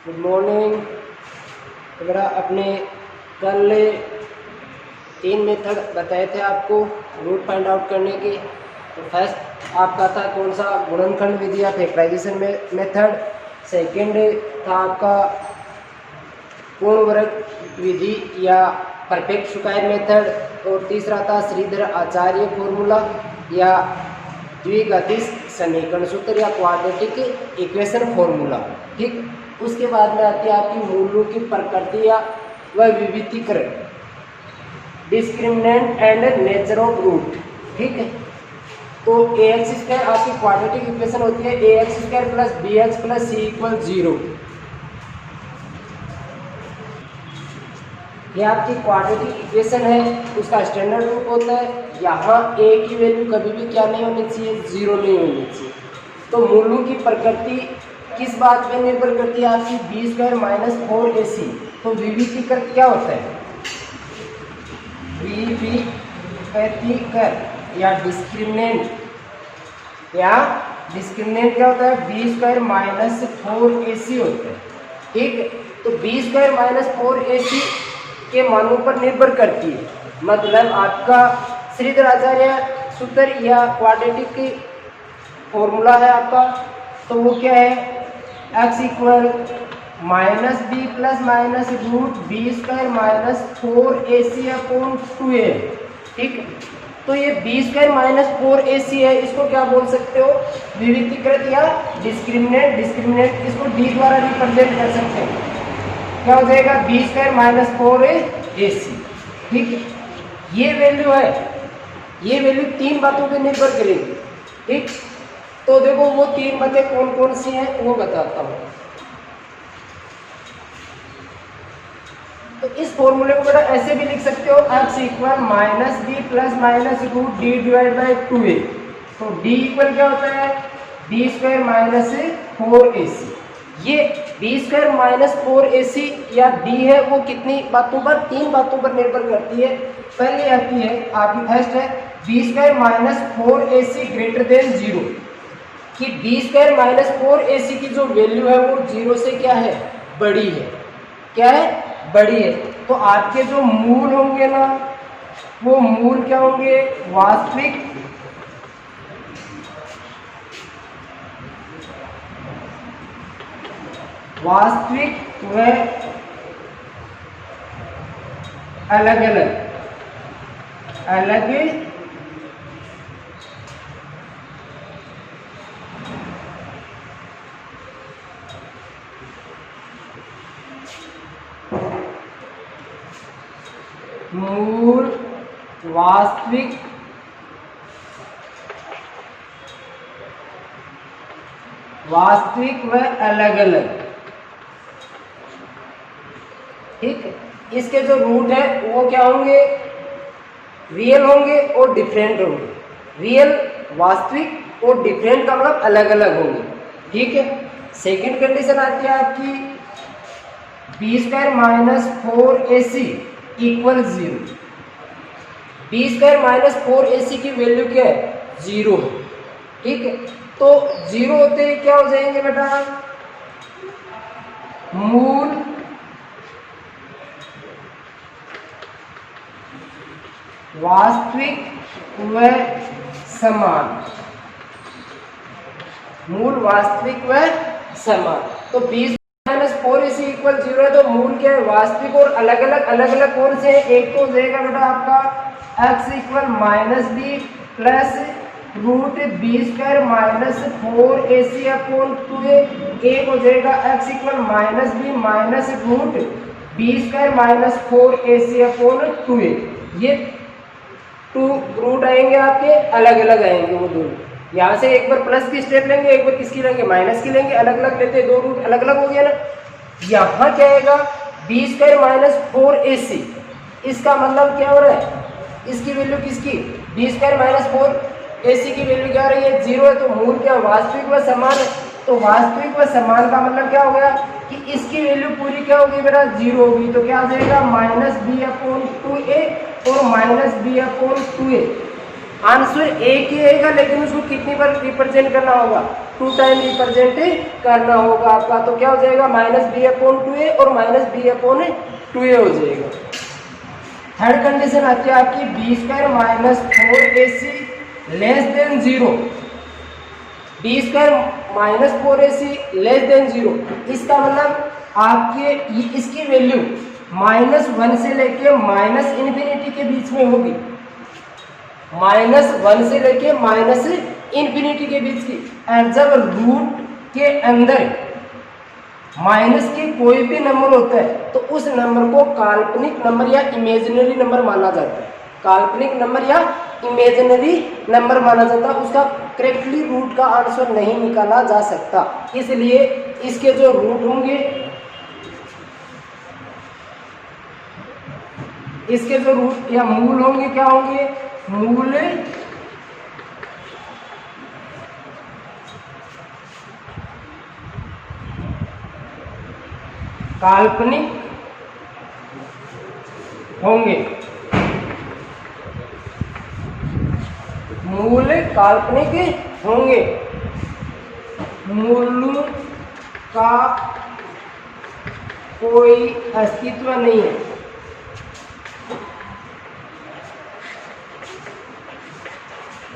Good morning. तो बेटा अपने कल 3 मेथड बताए थे आपको रूट फाइंड आउट करने के। तो फर्स्ट आपका था कौन सा, गुणनखंड विधि या फैक्टराइजेशन मेथड। सेकंड था आपका पूर्ण वर्ग विधि या परफेक्ट स्क्वायर मेथड। और तीसरा था श्रीधर आचार्य फॉर्मूला या द्विघातीय समीकरण सूत्र या क्वाड्रेटिक इक्वेशन फॉर्मूला। ठीक, उसके बाद में आती है आपकी मूलों की प्रकृति या व विविधीकरण, discriminant and nature of root. ठीक है, तो ए एक्स स्क्वायर आपकी क्वाड्रेटिक इक्वेशन होती है a x square plus b x plus c equal 0। ये आपकी क्वाड्रेटिक इक्वेशन है, उसका स्टैंडर्ड रूट होता है। यहाँ ए की वैल्यू कभी भी क्या नहीं होनी चाहिए, 0 नहीं होनी चाहिए। तो मूलों की प्रकृति किस बात पे निर्भर करती है आपकी, बी स्क्वायर माइनस 4ac। तो विविधीकरण क्या होता है, विविधीकरण या डिस्क्रिमिनेंट क्या होता है, बी स्क्वायर माइनस 4ac होता है। ठीक, तो बी स्क्वायर माइनस 4ac के मानों पर निर्भर करती है। मतलब आपका श्रीधर आचार्य सूत्र या क्वाड्रेटिक फॉर्मूला है आपका, तो वो क्या है, x equal minus B plus minus root B square minus 4ac upon 2a। ठीक, तो ये बी स्क्वायर माइनस 4ac है, इसको क्या बोल सकते हो, विविधीकृत या डिस्क्रिमिनेंट। डिस्क्रिमिनेंट इसको d द्वारा रिप्रेजेंट कर सकते हैं, क्या हो जाएगा, बी स्क्वायर माइनस 4ac। ठीक, ये वैल्यू है, ये वैल्यू 3 बातों पे निर्भर करेगी। ठीक, तो देखो वो 3 बातें कौन कौन सी हैं वो बताता हूँ। तो इस फॉर्मूले को बेटा ऐसे भी लिख सकते हो, x equal minus B plus minus root D divide by 2a। तो d इक्वल क्या होता है, बी स्क्वायर माइनस 4ac। ये बी स्क्वायर माइनस 4ac या d है वो कितनी बातों पर, 3 बातों पर निर्भर करती है। पहले आती है आपकी फर्स्ट है b square minus 4ac greater than 0, कि बी स्क्वायर माइनस 4ac की जो वैल्यू है वो 0 से क्या है, बड़ी है। क्या है, बड़ी है। तो आपके जो मूल होंगे ना, वो मूल क्या होंगे, वास्तविक व अलग अलग मूल, वास्तविक व अलग अलग। ठीक, इसके जो रूट है वो क्या होंगे, रियल होंगे और डिफरेंट होंगे। रियल वास्तविक और डिफरेंट का मतलब अलग अलग होंगे। ठीक है, सेकंड कंडीशन आती है आपकी b square minus 4ac equal 0। B square minus 4ac की वैल्यू क्या है, 0 है। ठीक है, तो 0 होते ही क्या हो जाएंगे बेटा, मूल वास्तविक व समान। मूल वास्तविक व समान। तो 20 माइनस 4ac इक्वल 0 है, तो मूल क्या है, वास्तविक और अलग अलग कौन से हैं, एक तो हो जाएगा बेटा आपका x equal minus B plus root B square minus 4ac upon 2a। एक हो जाएगा x equal minus b minus root B square minus 4ac upon 2a। ये 2 रूट आएंगे आपके, अलग अलग आएंगे वो दोनों। यहाँ से एक बार प्लस की स्टेप लेंगे, एक बार किसकी लेंगे, माइनस की लेंगे, अलग अलग लेते हैं, 2 रूट अलग अलग हो गया ना। यहाँ क्या आएगा, बी स्क्वायर माइनस 4ac, इसका मतलब क्या हो रहा है, इसकी वैल्यू किसकी, बी स्क्वायर माइनस 4ac की वैल्यू क्या हो रही है, 0 है। तो मूल क्या, वास्तविक व समान है। तो वास्तविक व समान का मतलब क्या हो गया कि इसकी वैल्यू पूरी क्या होगी बेटा, 0 होगी। तो क्या आ जाएगा, माइनस बी अपॉन 2a और minus B upon 2a। Answer एक ही आएगा, लेकिन उसको कितनी बार रिप्रेजेंट करना होगा, 2 टाइम रिप्रेजेंट करना होगा आपका। तो क्या हो जाएगा, -b/2a और -b/2a हो जाएगा। थर्ड कंडीशन आती है आपकी b² - 4ac less than 0। b² - 4ac less than 0, इसका मतलब आपके इसकी वैल्यू -1 से लेके -∞ के बीच में होगी, -1 से लेके -∞ के बीच की। और जब रूट के अंदर माइनस के कोई भी नंबर होता है तो उस नंबर को काल्पनिक नंबर या इमेजिनरी नंबर माना जाता है। काल्पनिक नंबर या इमेजिनरी नंबर माना जाता है, उसका करेक्टली रूट का आंसर नहीं निकाला जा सकता। इसलिए इसके जो रूट होंगे, इसके जो रूट या मूल होंगे, क्या होंगे, मूल काल्पनिक होंगे, मूल काल्पनिक होंगे, मूल का कोई अस्तित्व नहीं है।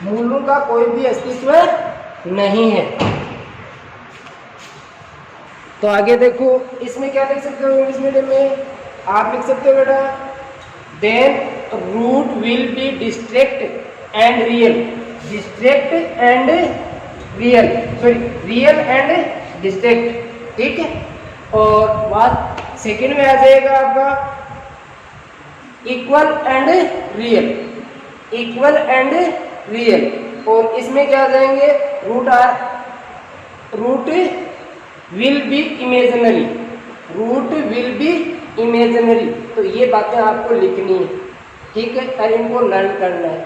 मूलों का कोई भी अस्तित्व नहीं है। तो आगे देखो, इसमें क्या लिख सकते हो इंग्लिश मीडियम में, आप लिख सकते हो बेटा, then root will be distinct and real. Distinct and real, sorry real and distinct, ठीक है। और बात सेकंड में आ जाएगा आपका equal and real, equal and real. और इसमें क्या आ जाएंगे, root will be imaginary, root will be imaginary. तो ये बातें आपको लिखनी है, ठीक है, और इनको लर्न करना है।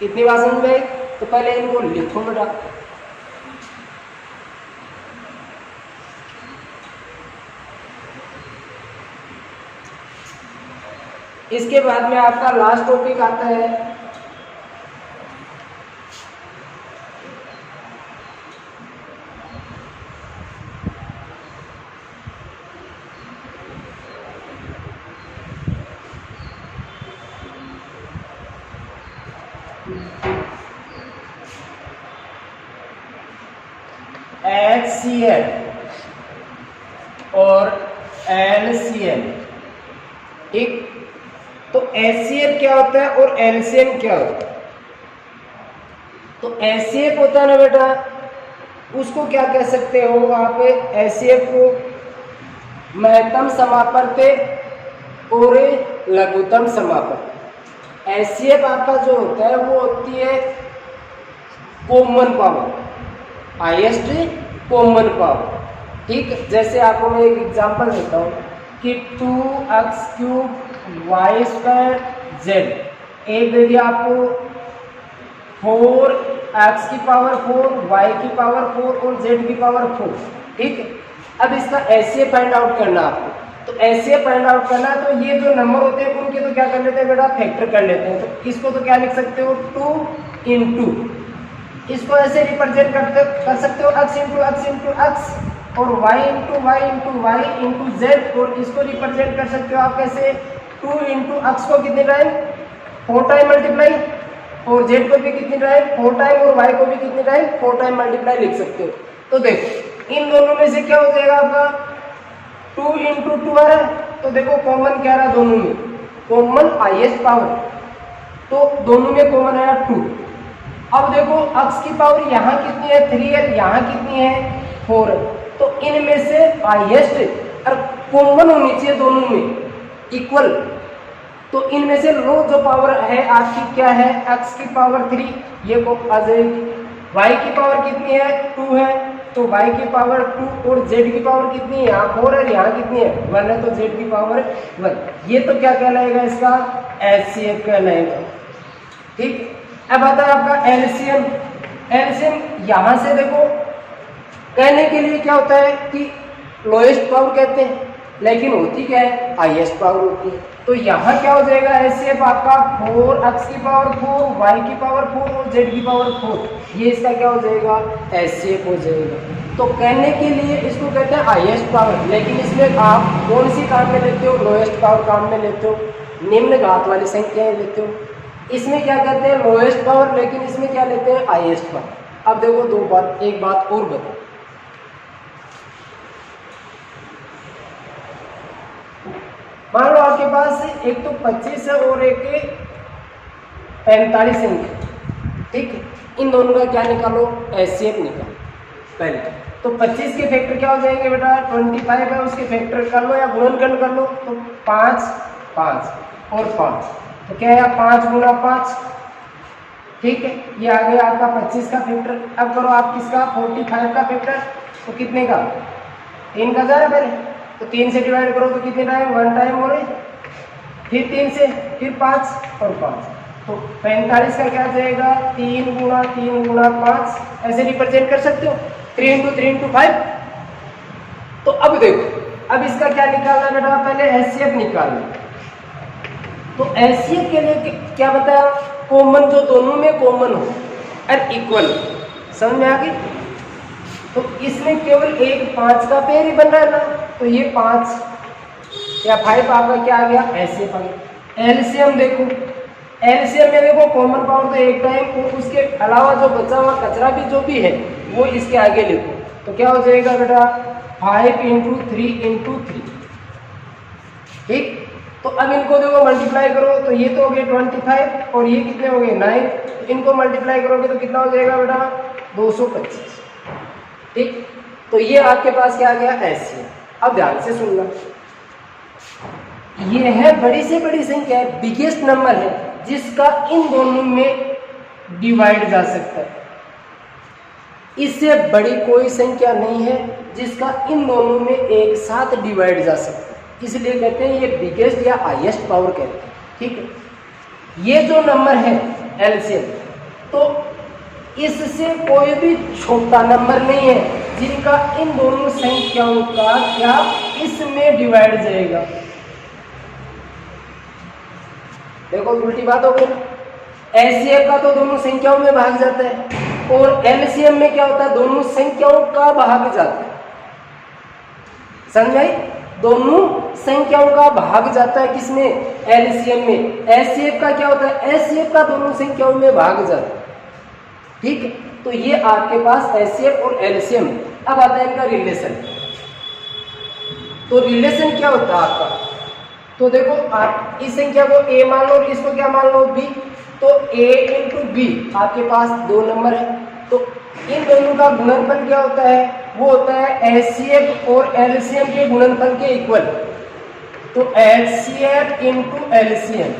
कितनी बात समझ में, तो पहले इनको लिखो बेटा। इसके बाद में आपका लास्ट टॉपिक आता है HCl और LCl, ठीक। तो HCl क्या होता है और LCl क्या होता है। तो HCl होता है ना बेटा, उसको क्या कह सकते हो आप, HCl को महत्तम समापन और लघुत्तम समापन। HCl आपका जो होता है वो होती है common power, highest common power, ठीक। जैसे आपको मैं एक एग्जांपल देता हूँ कि 2x³ y² z, एक दे दिया आपको 4x⁴, y⁴ और z⁴, ठीक। अब इसका HCl फाइंड आउट करना आपको। तो HCl फाइंड आउट करना है, तो ये जो नंबर होते हैं उनके तो क्या कर लेते हैं बेटा, फैक्टर कर लेते हैं। तो इसको तो क्या लिख सकते हो, 2 × इसको ऐसे रिप्रेजेंट कर सकते हो x × x और y × y × z, और इसको रिप्रेजेंट कर सकते हो आप कैसे, 2 × x को कितने टाइम, 4 टाइम मल्टीप्लाई, और z को भी कितने टाइम, 4 टाइम, और y को भी कितने टाइम, 4 टाइम मल्टीप्लाई लिख सकते हो। तो देखो इन दोनों में से क्या हो जाएगा आपका, 2 × 2 आ रहा है, तो देखो कॉमन क्या रहा दोनों में, कॉमन हाईएस्ट पावर, तो दोनों में कॉमन आया 2। अब देखो x की पावर यहाँ कितनी है, 3 है, यहाँ कितनी है, 4 है। तो इनमें से हाईएस्ट और कॉमन होनी चाहिए दोनों में, इक्वल। तो इनमें से लो जो पावर है आपकी क्या है, x की पावर 3, ये को आ जाएगी। y की पावर कितनी है, 2 है, तो y की पावर 2, और z की पावर कितनी है, यहाँ 4 है, यहाँ कितनी है, 1 है, तो z की पावर 1। ये तो क्या कहलाएगा, इसका HCl कहलाएगा, ठीक। अब आता है आपका LCM। LCM यहां से देखो, कहने के लिए क्या होता है कि लोएस्ट पावर कहते हैं, लेकिन होती क्या है, हाईएस्ट पावर होती है। तो यहाँ क्या हो जाएगा, एचसीएफ आपका 4x की पावर 4, y की पावर 4 और z की पावर 4, ये इसका क्या हो जाएगा, एचसीएफ हो जाएगा। तो कहने के लिए इसको कहते हैं हाईएस्ट पावर, लेकिन इसमें आप कौन सी काम में लेते हो, लोएस्ट पावर काम में लेते हो, निम्न घात वाली संख्याएं लेते हो। इसमें क्या कहते हैं, लोएस्ट पावर, लेकिन इसमें क्या लेते हैं, हाईएस्ट पावर। अब देखो एक बात और बताओ, मान लो आपके पास एक तो 25 है और एक 45 है, ठीक है, इन दोनों का क्या निकालो, एचसीएफ निकालो पहले। तो 25 के फैक्टर क्या हो जाएंगे बेटा, 25 है, उसके फैक्टर कर लो या गुणनखंड कर लो, तो 5 5 और 5, तो क्या है 5 गुणा 5, ठीक है, ये आ गया आपका 25 का फैक्टर। अब करो आप किसका, 45 का फैक्टर, तो कितने का, 3 का जा रहा है पहले, तो 3 से डिवाइड करो तो कितने टाइम, 1 टाइम हो रहे, फिर 3 से, फिर 5 और 5, तो 45 का क्या जाएगा, 3 गुणा 5, ऐसे रिप्रेजेंट कर सकते हो, 3 × 3 × 5। तो अब देखो, अब इसका क्या निकालना है बेटा, पहले एचसीएफ निकालना। तो एचसीएफ के लिए क्या बताया, कॉमन जो दोनों में कॉमन हो और इक्वल, समझ में आ गई। तो इसमें केवल एक 5 का पेयर ही बन रहा है ना, तो ये 5 या 5 आपका क्या आ गया, एचसीएफ आ गया। एलसीएम देखो, एलसीएम में देखो कॉमन पावर तो एक टाइम, और उसके अलावा जो बचा हुआ कचरा भी जो भी है वो इसके आगे लिखो, तो क्या हो जाएगा बेटा, 5 × 3 × 3, ठीक। तो अब इनको देखो मल्टीप्लाई करो, तो ये तो हो गए 25 और ये कितने हो गए 9, तो इनको मल्टीप्लाई करोगे तो कितना हो जाएगा बेटा, 225, ठीक। तो ये आपके पास क्या आ गया, एचसीएफ। अब ध्यान से सुनना, ये है बड़ी से बड़ी संख्या है, बिगेस्ट नंबर है, जिसका इन दोनों में डिवाइड जा सकता है। इससे बड़ी कोई संख्या नहीं है जिसका इन दोनों में एक साथ डिवाइड जा सकता है, इसलिए कहते हैं ये बिगेस्ट या हाईएस्ट पावर कहते हैं, ठीक है। ये जो नंबर है एलसीएम, तो इससे कोई भी छोटा नंबर नहीं है जिनका इन दोनों संख्याओं का क्या इसमें डिवाइड जाएगा। देखो उल्टी बात हो गई, एचसीएफ का तो दोनों संख्याओं में भाग जाता है, और एलसीएम में क्या होता है, दोनों संख्याओं का भाग जाता है, समझ आई, दोनों संख्याओं का भाग जाता है किसमें, एलसीएम में। एचसीएफ का क्या होता है, एचसीएफ का दोनों संख्याओं में भाग जाता है, ठीक है। तो ये आपके पास एचसीएफ और एलसीएम। अब आता है इनका रिलेशन। तो रिलेशन क्या होता है आपका, तो देखो आप इस संख्या को a मान लो और इसको क्या मान लो b, तो a × b आपके पास 2 नंबर है, तो इन दोनों का गुणनफल क्या होता है, वो होता है एचसीएफ और एलसीएम के गुणनफल के इक्वल। तो HCF × LCM,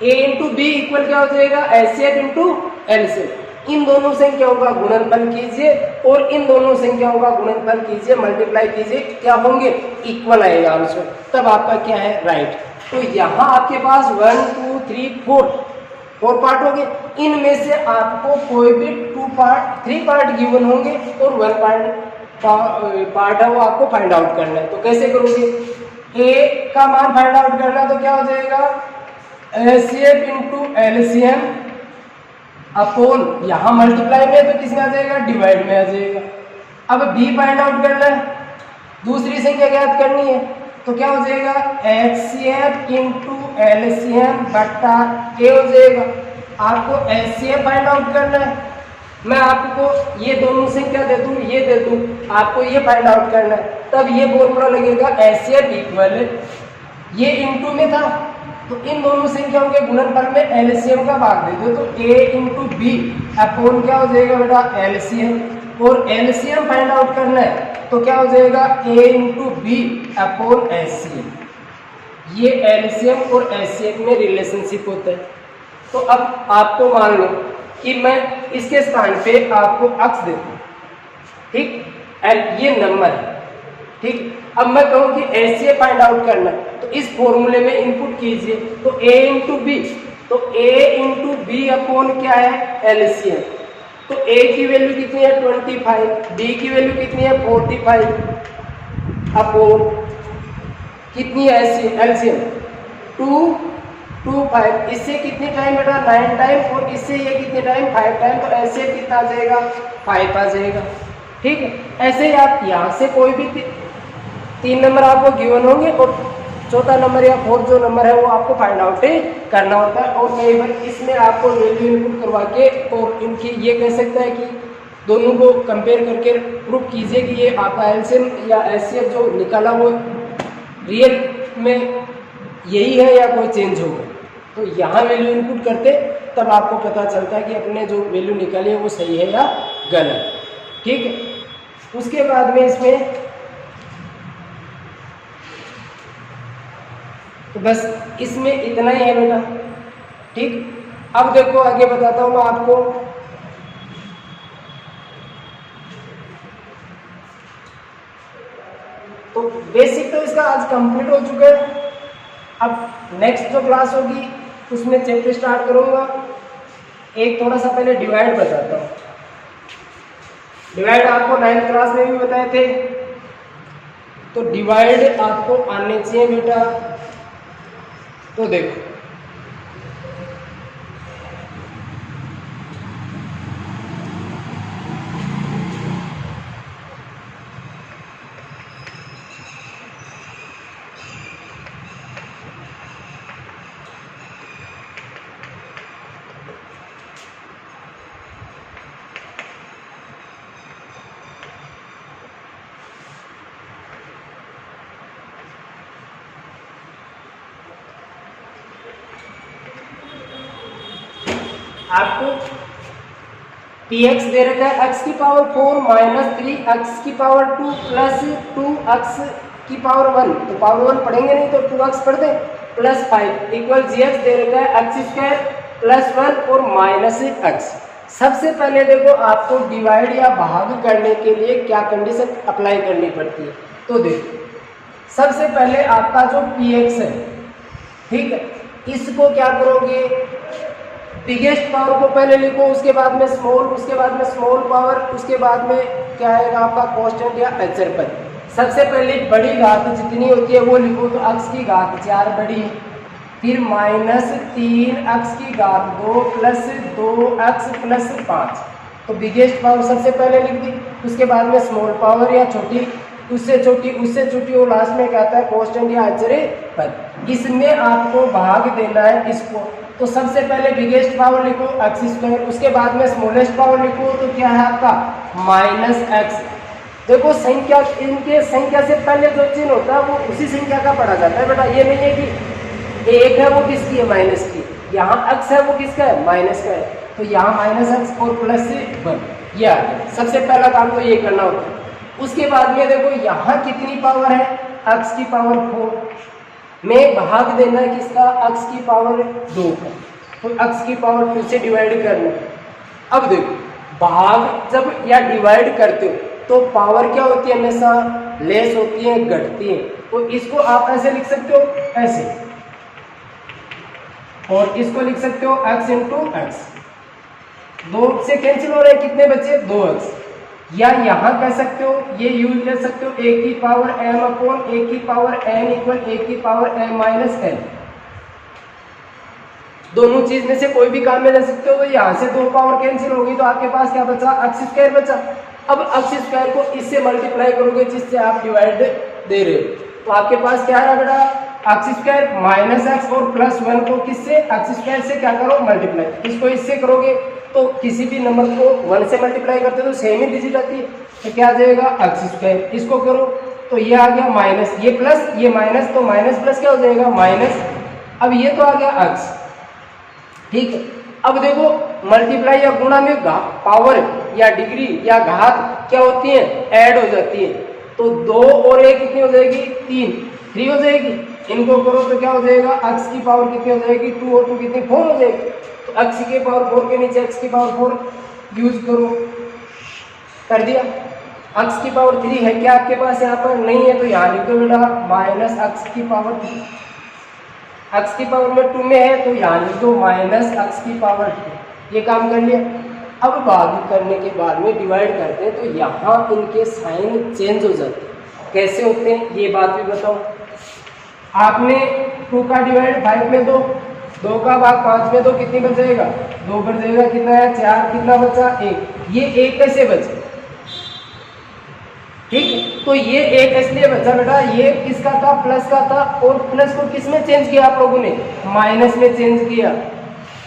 a × b equal क्या हो जाएगा, एचसीएफ × एलसीएम। इन दोनों संख्याओं का गुणनफल कीजिए और इन दोनों संख्याओं का गुणनफल कीजिए, मल्टीप्लाई कीजिए, क्या होंगे, इक्वल आएगा आंसर, तब आपका क्या है, राइट। तो यहाँ आपके पास 1 2 3 4 पार्ट हो गए, इनमें से आपको कोई भी 3 पार्ट गिवन होंगे और 1 पार्ट है वो आपको फाइंड आउट करना है। तो कैसे करोगे, a का मान फाइंड आउट करना है, तो क्या हो जाएगा, एचसीएफ × एलसीएम अपॉन, यहाँ मल्टीप्लाई में तो किसमें आ जाएगा, डिवाइड में आ जाएगा। अब b फाइंड आउट करना है, दूसरी संख्या ज्ञात करनी है, तो क्या हो जाएगा, एचसीएफ × एलसीएम बट्टा a हो जाएगा। आपको एचसीएफ फाइंड आउट करना है, मैं आपको ये दोनों संख्या दे दूं, ये दे दूं, आपको ये फाइंड आउट करना है, तब ये फॉर्मूला लगेगा एचसीएफ इक्वल, ये इनटू में था तो इन दोनों संख्याओं के गुणनफल में एलसीएम का भाग दे दो, तो a × b अपॉन क्या हो जाएगा बेटा, एलसीएम, और एलसीएम फाइंड आउट करना है तो क्या हो जाएगा, a × b अपॉन एचसीएम। ये एलसीएम और एचसीएफ में रिलेशनशिप होता है। तो अब आपको मान लो कि मैं इसके स्थान पे आपको अक्स देता हूं, ठीक, एंड ये नंबर है, ठीक। अब मैं कहूं कि एचसीएफ फाइंड आउट करना है, तो इस फॉर्मूले में इनपुट कीजिए, तो a × b, तो a × b अपॉन क्या है, एलसीएम। तो a की वैल्यू कितनी है, 25, b की वैल्यू कितनी है, 45 अपॉन कितनी है एलसीएम 2 2 5, इससे कितनी टाइम बेटा 9 टाइम, और इससे ये कितने टाइम 5 टाइम, तो ऐसे कितना आ जाएगा 5 आ जाएगा। ठीक है, ऐसे ही आप यहाँ से कोई भी 3 नंबर आपको गिवन होंगे और चौथा नंबर या फोर्थ जो नंबर है वो आपको फाइंड आउट करना होता है। और कई बार इसमें आपको वैल्यू इनपुट करवा के और इनकी ये कह सकता है कि दोनों को कंपेयर करके प्रूफ कीजिए कि ये आपका एलसीएम या एचसीएफ जो निकाला वो रियल में यही है या कोई चेंज होगा। तो यहाँ वैल्यू इनपुट करते तब आपको पता चलता है कि अपने जो वैल्यू निकाली है वो सही है या गलत। ठीक है, उसके बाद में इसमें तो बस इसमें इतना ही है बेटा। ठीक, अब देखो आगे बताता हूँ मैं आपको। तो बेसिक तो इसका आज कंप्लीट हो चुका है। अब नेक्स्ट जो क्लास होगी उसमें चैप्टर स्टार्ट करूंगा। एक थोड़ा सा पहले डिवाइड बताता हूँ। डिवाइड आपको 9th क्लास में भी बताए थे, तो डिवाइड आपको आने चाहिए बेटा। तो देखो आपको px दे रखा है x की पावर 4 माइनस 3 x की पावर 2 प्लस 2 x की पावर 1, तो पावर 1 पढ़ेंगे नहीं तो 2x पढ़ दें, प्लस 5 इक्वल gx दे रखा है x स्क्वायर प्लस 1 और माइनस x। सबसे पहले देखो आपको डिवाइड या भाग करने के लिए क्या कंडीशन अप्लाई करनी पड़ती है। तो देखो सबसे पहले आपका जो px है, ठीक है, इसको क्या करोगे, बिगेस्ट पावर को पहले लिखो, उसके बाद में स्मॉल, उसके बाद में स्मॉल पावर, उसके बाद में क्या आएगा आपका कांस्टेंट या अचर पद। सबसे पहले बड़ी घात जितनी होती है वो लिखो, तो x की घात 4 बड़ी, फिर माइनस 3x की घात 2 प्लस 2x प्लस 5। तो बिगेस्ट पावर सबसे पहले लिख दी, उसके बाद में स्मॉल पावर या छोटी, उससे छोटी और लास्ट में क्या आता है कांस्टेंट या अचर पद। इसमें आपको भाग देना है इसको। तो सबसे पहले बिगेस्ट पावर लिखो x स्क्वायर, उसके बाद में स्मॉलेस्ट पावर लिखो, तो क्या है आपका माइनस x। देखो संख्या, इनके संख्या से पहले जो चिन्ह होता है वो उसी संख्या का पढ़ा जाता है बेटा। ये नहीं है कि एक है वो किसकी है माइनस की, यहाँ x है वो किसका है माइनस का है, तो यहाँ माइनस x और प्लस 1 ये आ गया। सबसे पहला काम तो ये करना होता है। उसके बाद में देखो यहाँ कितनी पावर है, x की पावर 4 में भाग देना है किसका, x की पावर 2 का, तो x की पावर 2 से डिवाइड करना है। अब देखो भाग जब या डिवाइड करते हो तो पावर क्या होती है, हमेशा लेस होती है, घटती है। तो इसको आप ऐसे लिख सकते हो, ऐसे, और इसको लिख सकते हो x इंटू एक्स। 2 से कैंसिल हो रहा है, कितने बचे 2x, या यहाँ कह सकते हो, ये यूज ले सकते हो a की पावर m अपॉन a की पावर n इक्वल a की पावर m माइनस n। दोनों चीज में से कोई भी काम में ले सकते हो। तो यहाँ से 2 पावर कैंसिल होगी तो आपके पास क्या बचा, x स्क्वायर बचा। अब x स्क्वायर को इससे मल्टीप्लाई करोगे जिससे आप डिवाइड दे रहे हो, तो आपके पास क्या है बेटा, x स्क्वायर माइनस x और प्लस 1 को किससे, x स्क्वायर से क्या करो मल्टीप्लाई, इसको इससे करोगे तो किसी भी नंबर को 1 से मल्टीप्लाई करते तो सेम ही डिजिट आती है, तो क्या आ जाएगा x स्क्वायर। इसको करो तो ये आ गया माइनस, ये प्लस ये माइनस, तो माइनस प्लस क्या हो जाएगा माइनस। अब ये तो आ गया x, ठीक है। अब देखो मल्टीप्लाई या गुणा में पावर या डिग्री या घात क्या होती है, ऐड हो जाती है। तो 2 और 1 कितनी हो जाएगी, 3 हो जाएगी। इनको करो तो क्या हो जाएगा, x की पावर कितनी हो जाएगी, 2 और 2 कितनी 4 हो जाएगी। तो x की पावर 4 के नीचे x की पावर 4 यूज करो, कर दिया। x की पावर 3 है क्या आपके पास, यहाँ पर नहीं है तो यहाँ लिख दो बेटा माइनस x की पावर 3। x की पावर में 2 में है तो यहाँ लिख दो माइनस x की पावर 2। ये काम कर लिया। अब भाग करने के बाद में डिवाइड करते हैं तो यहाँ इनके साइन चेंज हो जाते हैं। कैसे होते हैं ये बात भी बताओ। आपने 2 का डिवाइड 5 में दो, 2 का भाग 5 में दो, कितनी बचेगा 2 बचेगा, कितना है 4, कितना बचा 1, ये 1 कैसे बचे, ठीक। तो ये 1 इसलिए बचा बेटा, ये किसका था प्लस का था, और प्लस को किस में चेंज किया आप लोगों ने माइनस में चेंज किया,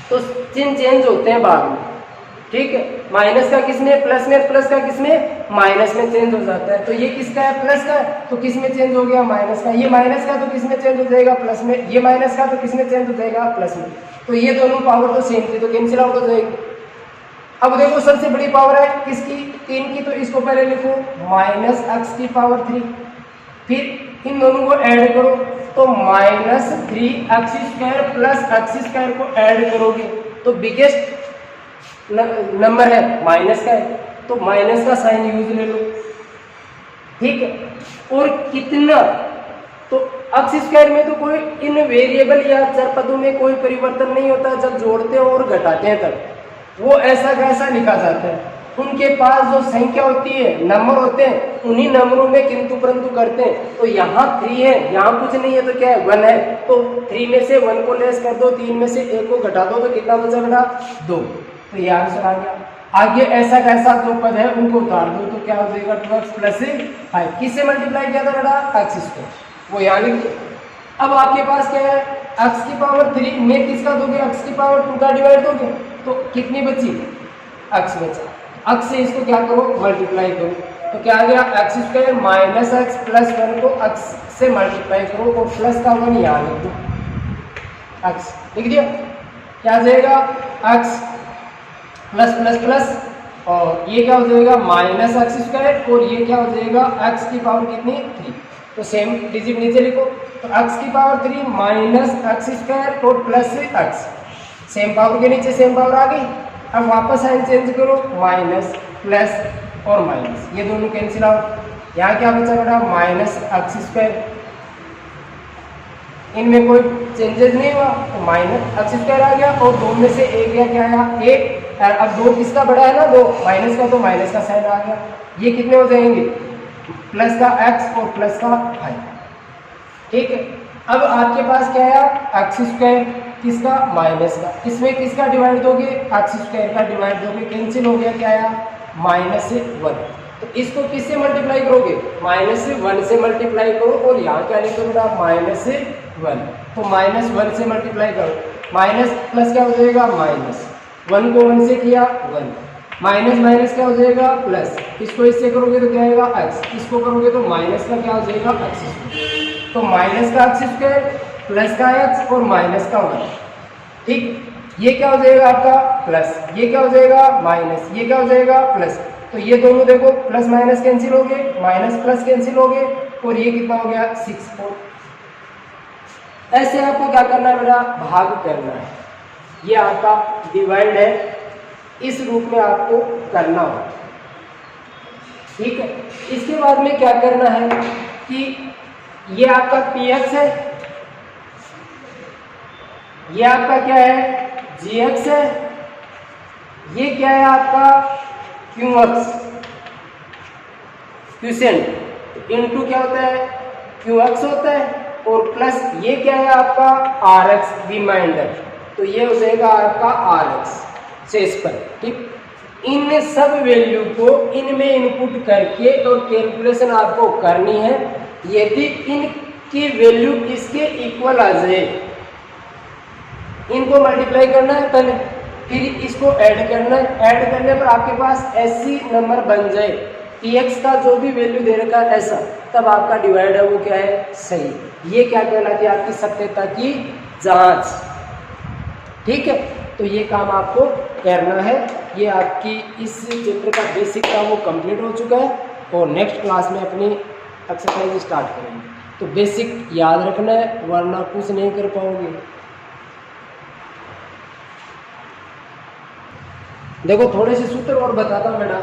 तो चिन्ह चेंज होते हैं बाद में, ठीक है। माइनस का किसमें प्लस में, प्लस का किसमें माइनस में चेंज हो जाता है। तो ये किसका है प्लस का है, तो किस में चेंज हो गया माइनस का, ये माइनस का तो किस में चेंज हो जाएगा प्लस में, ये माइनस का तो किस में चेंज हो जाएगा प्लस में। तो ये दोनों पावर तो सेम थी, तो कैंसिल आउट हो जाएगी। अब देखो सबसे बड़ी पावर है किसकी 3 की, तो इसको पहले लिखो माइनस एक्स की पावर 3, फिर इन दोनों को ऐड करो तो माइनस 3x² प्लस x² को ऐड करोगे तो बिगेस्ट नंबर है माइनस का है, तो माइनस का साइन यूज ले लो, ठीक है। और कितना, तो x² में तो कोई इन वेरिएबल या चर पदों में कोई परिवर्तन नहीं होता, जब जोड़ते हैं और घटाते हैं तब वो ऐसा कैसा लिखा जाता है। उनके पास जो संख्या होती है, नंबर होते हैं, उन्हीं नंबरों में किंतु परंतु करते हैं। तो यहाँ 3 है, यहाँ कुछ नहीं है, तो क्या है 1 है, तो 3 में से 1 को लेस कर दो, 3 में से 1 को घटा दो, तो कितना बचा बेटा 2। तो ये आंसर आ गया। आगे ऐसा कैसा जो पद है उनको उतार दो, तो क्या हो जाएगा 2x प्लस 5, किससे मल्टीप्लाई किया था बेटा x², वो यहाँ लिख दो। अब आपके पास क्या है x की पावर 3 में किसका दोगे, x की पावर 2 का डिवाइड दोगे, तो कितनी बची x बचा, x से इसको क्या करो मल्टीप्लाई करो, तो क्या आ गया x² माइनस x प्लस 1 को x से मल्टीप्लाई करो और प्लस का 1 यहाँ लिख दो, x लिख दिया, क्या आ जाएगा x प्लस प्लस प्लस, और ये क्या हो जाएगा माइनस x², और ये क्या हो जाएगा x की पावर कितनी 3, तो सेम डिजिट नीचे लिखो, तो x की पावर 3 माइनस x² और प्लस x, सेम पावर के नीचे सेम पावर आ गई। अब वापस साइन चेंज करो, माइनस प्लस और माइनस, ये दोनों कैंसिल आउट, यहाँ क्या बचा बेटा माइनस x², इनमें कोई चेंजेस नहीं हुआ, तो माइनस x² आ गया, और 2 में से 1 गया, क्या आया 1। अब 2 किसका बड़ा है ना 2 माइनस का, तो माइनस का साइन आ गया, ये कितने हो जाएंगे प्लस का x और प्लस का 5, ठीक है। अब आपके पास क्या है x² किसका माइनस का, इसमें किसका डिवाइड दोगे x² का डिवाइड दोगे, कैंसिल हो गया, क्या आया माइनस से 1, तो इसको किससे मल्टीप्लाई करोगे माइनस से 1 से मल्टीप्लाई करो, और यहाँ क्या लिखो बेटा माइनस से 1, तो माइनस 1 से मल्टीप्लाई करो, माइनस प्लस क्या हो जाएगा माइनस, 1 को 1 से किया 1, माइनस माइनस क्या हो जाएगा प्लस, इसको इससे करोगे तो क्या आएगा x, इसको करोगे तो माइनस का क्या हो जाएगा x², तो माइनस का x² प्लस का x और माइनस का 1, ठीक। ये क्या हो जाएगा आपका प्लस, ये क्या हो जाएगा माइनस, ये क्या हो जाएगा प्लस, तो ये दोनों देखो प्लस माइनस कैंसिल हो गए, माइनस प्लस कैंसिल हो गए, और ये कितना हो गया 6। ऐसे आपको क्या करना है बेटा भाग करना है, ये आपका डिवाइड है, इस रूप में आपको करना होगा, ठीक है। इसके बाद में क्या करना है कि ये आपका px है, ये आपका क्या है gx है, ये क्या है आपका qx क्यूसेंट, इनटू क्या होता है qx होता है, और प्लस ये क्या है आपका rx रिमाइंडर, तो ये हो जाएगा आपका rx शेष पर, ठीक। इन सब वैल्यू को इनमें इनपुट करके और कैलकुलेशन आपको करनी है, यदि इनकी वैल्यू इसके इक्वल आ जाए, इनको मल्टीप्लाई करना है पहले, फिर इसको ऐड करना है, ऐड करने पर आपके पास ऐसी नंबर बन जाए px का जो भी वैल्यू दे रखा है ऐसा, तब आपका डिवाइड है वो क्या है सही, ये क्या कहलाती है आपकी सत्यता की जांच, ठीक है। तो ये काम आपको करना है, ये आपकी इस चैप्टर का बेसिक का वो कंप्लीट हो चुका है, और नेक्स्ट क्लास में अपनी एक्सरसाइज स्टार्ट करेंगे। तो बेसिक याद रखना है, वरना कुछ नहीं कर पाओगे। देखो थोड़े से सूत्र और बताता हूँ बेटा,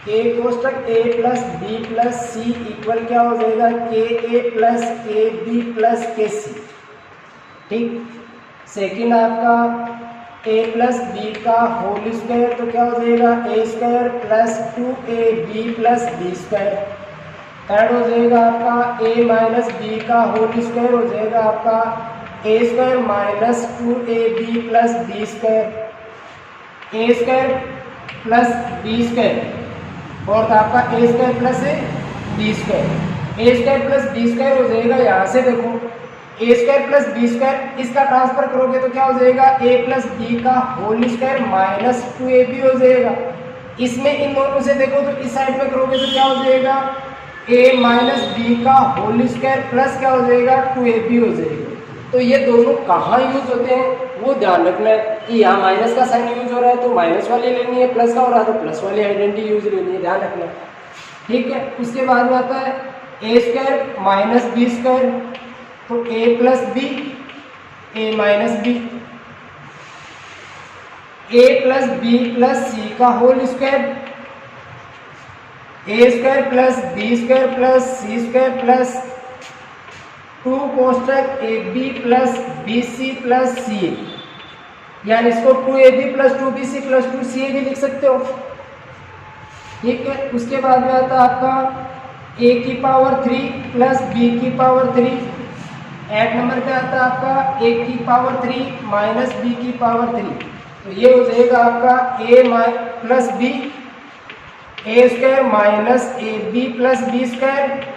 के कोष्टक a plus b plus c equal क्या हो जाएगा k a plus k b plus k c, ठीक। सेकेंड आपका a प्लस बी का होल स्क्वायर, तो क्या हो जाएगा a² plus 2ab plus b², third हो जाएगा आपका a माइनस बी का होल स्क्वायर हो जाएगा आपका a square minus 2ab plus b square, a square plus b square और आपका a square plus b square. A square plus b square हो जाएगा, यहाँ से देखो a square plus b square, इसका ट्रांसफर करोगे तो क्या हो जाएगा ए प्लस बी का होल स्क्वायर माइनस 2ab हो जाएगा। इसमें इन दोनों से देखो तो इस साइड में करोगे तो क्या हो जाएगा a माइनस बी का होल स्क्वायर प्लस क्या हो जाएगा 2ab हो जाएगा। तो ये दोनों कहाँ यूज होते हैं वो ध्यान रखना है कि यहाँ माइनस का साइन यूज हो रहा है तो माइनस वाली लेनी है, प्लस का हो रहा है तो प्लस वाली आइडेंटिटी यूज लेनी है, ध्यान रखना है। ठीक है, उसके बाद में आता है a square minus b square, तो a plus b a minus b, a plus b plus c का whole square, a square plus b square plus c square plus 2 कोष्टक a b plus b c plus c, यानी इसको 2ab plus 2bc plus 2ca भी लिख सकते हो। ठीक है, उसके बाद में आता है आपका a की पावर 3 प्लस b की पावर 3, 8 नंबर पे आता है आपका a की पावर 3 माइनस b की पावर 3, तो ये हो जाएगा आपका a plus b, a square minus a b plus b square,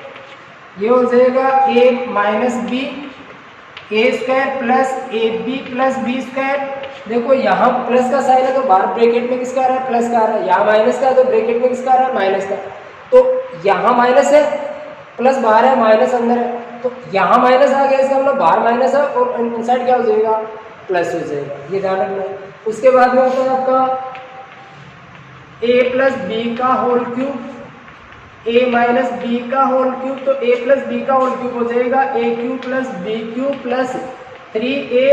ये हो जाएगा a minus b, a square plus a b plus b square. देखो यहाँ प्लस का साइन है तो बाहर ब्रैकेट में किसका आ रहा है प्लस का आ रहा है, यहाँ माइनस का है तो ब्रैकेट में किसका आ रहा है माइनस का, तो यहाँ माइनस है प्लस बाहर है माइनस अंदर है, तो यहाँ माइनस आ गया इसका मतलब बाहर माइनस है और इनसाइड क्या हो जाएगा प्लस हो जाएगा, ये ध्यान रखना है। उसके बाद में होता है आपका a प्लस बी का whole cube, a minus b का होल क्यूब, तो a प्लस बी का होल क्यूब हो जाएगा a cube plus b cube plus 3a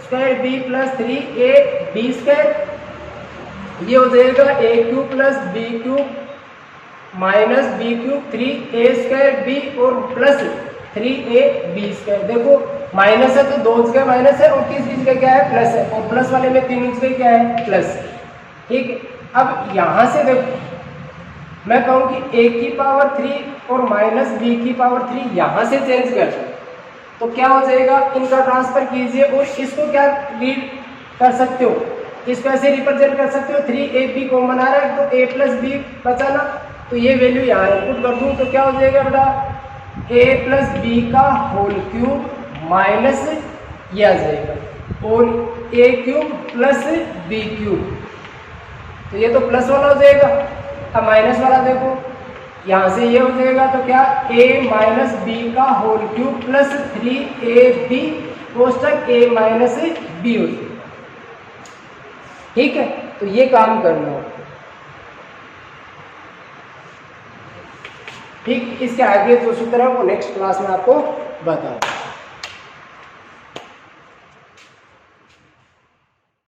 square b plus 3a b square, ये हो जाएगा a cube plus b cube minus b cube 3a square b और plus 3a b square. देखो minus है तो दो जगह माइनस है और तीसरी जगह क्या है प्लस है, और प्लस वाले में तीन जगह क्या है प्लस। ठीक है, अब यहाँ से देखो मैं कहूँ कि a की पावर 3 और माइनस b की पावर 3 यहाँ से चेंज कर तो क्या हो जाएगा, इनका ट्रांसफर कीजिए और इसको क्या रीड कर सकते हो, इसको ऐसे रिप्रेजेंट कर सकते हो 3ab कॉमन आ रहा है तो a प्लस बी बचा ना, तो ये वैल्यू यहाँ इनपुट कर दूँ तो क्या हो जाएगा बेटा a प्लस बी का होल क्यूब माइनस ये आ जाएगा और a cube plus b cube, तो ये तो प्लस वाला हो जाएगा। अब माइनस वाला देखो यहाँ से ये हो जाएगा तो क्या a माइनस बी का होल क्यूब प्लस 3ab कोष्टक a माइनस बी हो जाएगा। ठीक है, तो ये काम करना हो। ठीक, इसके आगे जो सूत्र है वो नेक्स्ट क्लास में आपको बताऊँ।